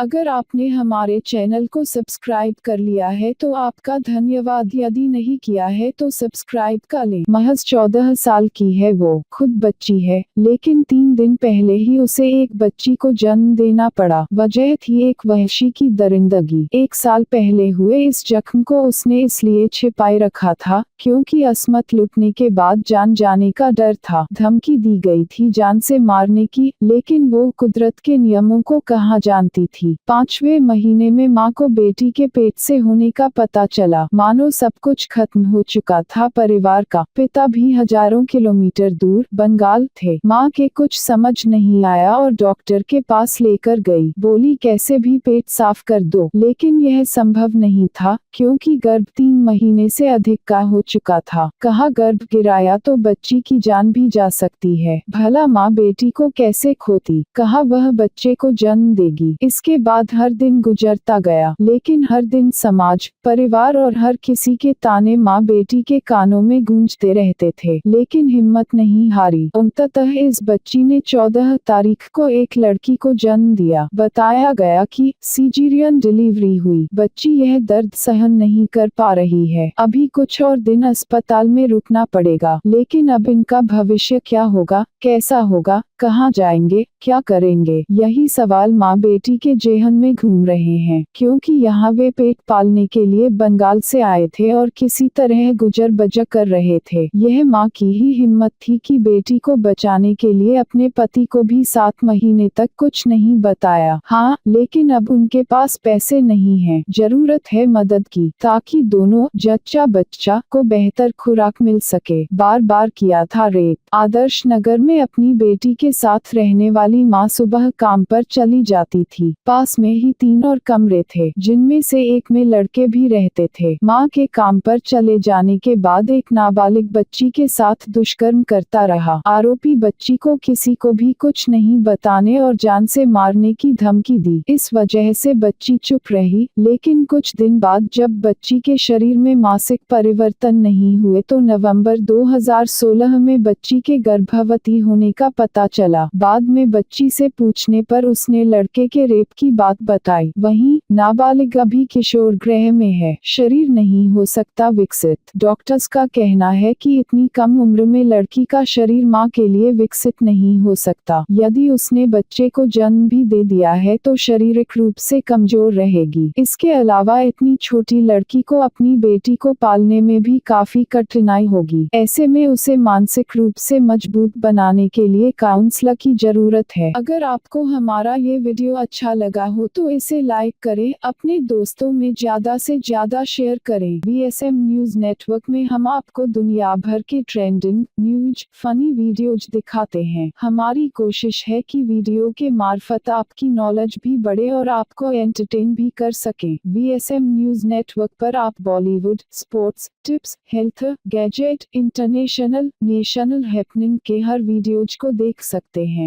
अगर आपने हमारे चैनल को सब्सक्राइब कर लिया है तो आपका धन्यवाद, यदि नहीं किया है तो सब्सक्राइब कर लें। महज 14 साल की है वो, खुद बच्ची है, लेकिन 3 दिन पहले ही उसे एक बच्ची को जन्म देना पड़ा। वजह थी एक वहशी की दरिंदगी। 1 साल पहले हुए इस जख्म को उसने इसलिए छिपाए रखा था क्योंकि असमत लुटने के बाद जान जाने का डर था। धमकी दी गई थी जान से मारने की, लेकिन वो कुदरत के नियमों को कहाँ जानती थी। 5वें महीने में माँ को बेटी के पेट से होने का पता चला। मानो सब कुछ खत्म हो चुका था परिवार का। पिता भी हजारों किलोमीटर दूर बंगाल थे। माँ के कुछ समझ नहीं आया और डॉक्टर के पास लेकर गई। बोली कैसे भी पेट साफ कर दो, लेकिन यह संभव नहीं था क्योंकि गर्भ 3 महीने से अधिक का हो चुका था। कहा गर्भ गिराया तो बच्ची की जान भी जा सकती है। भला माँ बेटी को कैसे खोती। कहा वह बच्चे को जन्म देगी। इसके बाद हर दिन गुजरता गया, लेकिन हर दिन समाज, परिवार और हर किसी के ताने माँ बेटी के कानों में गूंजते रहते थे, लेकिन हिम्मत नहीं हारी। अंततः इस बच्ची ने 14 तारीख को एक लड़की को जन्म दिया। बताया गया कि सीजरियन डिलीवरी हुई। बच्ची यह दर्द सहन नहीं कर पा रही है। अभी कुछ और दिन अस्पताल में रुकना पड़ेगा, लेकिन अब इनका भविष्य क्या होगा, कैसा होगा, कहाँ जाएंगे, क्या करेंगे, यही सवाल माँ बेटी के जेहन में घूम रहे हैं। क्योंकि यहाँ वे पेट पालने के लिए बंगाल से आए थे और किसी तरह गुजर बसर कर रहे थे। यह माँ की ही हिम्मत थी कि बेटी को बचाने के लिए अपने पति को भी 7 महीने तक कुछ नहीं बताया। हाँ, लेकिन अब उनके पास पैसे नहीं हैं। जरूरत है मदद की, ताकि दोनों जच्चा बच्चा को बेहतर खुराक मिल सके। बार बार किया था रेप। आदर्श नगर में अपनी बेटी के साथ रहने वाली माँ सुबह काम पर चली जाती थी। पास में ही 3 और कमरे थे, जिनमें से एक में लड़के भी रहते थे। माँ के काम पर चले जाने के बाद एक नाबालिग बच्ची के साथ दुष्कर्म करता रहा। आरोपी बच्ची को किसी को भी कुछ नहीं बताने और जान से मारने की धमकी दी। इस वजह से बच्ची चुप रही, लेकिन कुछ दिन बाद जब बच्ची के शरीर में मासिक परिवर्तन नहीं हुए तो नवंबर 2016 में बच्ची के गर्भवती होने का पता चला। बाद में बच्ची से पूछने पर उसने लड़के के रेप की बात बताई। वहीं नाबालिग अभी किशोर गृह में है। शरीर नहीं हो सकता विकसित। डॉक्टर्स का कहना है कि इतनी कम उम्र में लड़की का शरीर माँ के लिए विकसित नहीं हो सकता। यदि उसने बच्चे को जन्म भी दे दिया है तो शारीरिक रूप से कमजोर रहेगी। इसके अलावा इतनी छोटी लड़की को अपनी बेटी को पालने में भी काफी कठिनाई होगी। ऐसे में उसे मानसिक रूप से मजबूत बनाने के लिए काउंसलर की जरूरत है। अगर आपको हमारा ये वीडियो अच्छा लगा हो तो इसे लाइक करें, अपने दोस्तों में ज्यादा से ज्यादा शेयर करें। VSM न्यूज नेटवर्क में हम आपको दुनिया भर के ट्रेंडिंग न्यूज, फनी वीडियोज दिखाते हैं। हमारी कोशिश है कि वीडियो के मार्फत आपकी नॉलेज भी बढ़े और आपको एंटरटेन भी कर सकें। VSM न्यूज नेटवर्क पर आप Bollywood, sports, tips, health, gadget, international, national happening के हर वीडियोज को देख सकते हैं।